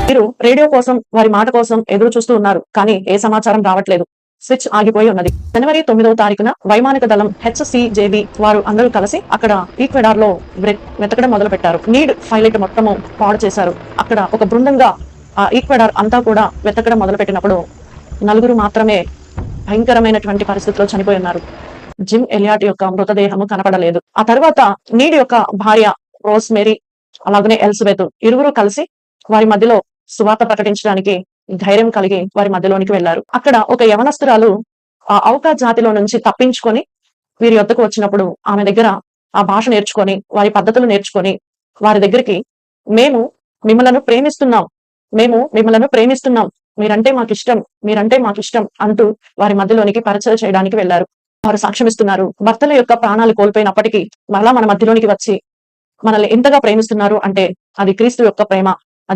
మీరు రేడియో కోసం, వారి మాట కోసం ఎదురు చూస్తూ ఉన్నారు, కానీ ఏ సమాచారం రావట్లేదు. స్విచ్ ఆగిపోయి ఉన్నది. జనవరి 9వ తారీఖున వైమానిక దళం HCJB వారు అందరూ కలిసి అక్కడ ఈక్వెడార్ లో వెతకడం మొదలు పెట్టారు. నీడ్ పైలట్ మొత్తము పాడు చేశారు. అక్కడ ఒక బృందంగా ఆ ఈక్వెడార్ అంతా కూడా వెతకడం మొదలు పెట్టినప్పుడు 4 మాత్రమే భయంకరమైనటువంటి పరిస్థితిలో చనిపోయి ఉన్నారు. జిమ్ ఎలియాట్ యొక్క మృతదేహము కనపడలేదు. ఆ తర్వాత నీడ్ యొక్క భార్య రోజ్ మేరీ, అలాగనే ఎలిజబెత్ ఇరువురు కలిసి వారి మధ్యలో సువార్త ప్రకటించడానికి ధైర్యం కలిగి వారి మధ్యలోనికి వెళ్లారు. అక్కడ ఒక యవనస్తురాలు ఆ ఔకా జాతిలో నుంచి తప్పించుకొని వీరి యొద్దకు వచ్చినప్పుడు ఆమె దగ్గర ఆ భాష నేర్చుకొని, వారి పద్ధతులు నేర్చుకొని, వారి దగ్గరికి మేము మిమ్మలను ప్రేమిస్తున్నాం, మీరంటే మాకిష్టం అంటూ వారి మధ్యలోనికి పరిచయం చేయడానికి వెళ్లారు. వారు సాక్ష్యమిస్తున్నారు. భర్తల యొక్క ప్రాణాలు కోల్పోయినప్పటికీ మరలా మన మధ్యలోనికి వచ్చి మనల్ని ఎంతగా ప్రేమిస్తున్నారు అంటే అది క్రీస్తు యొక్క ప్రేమ.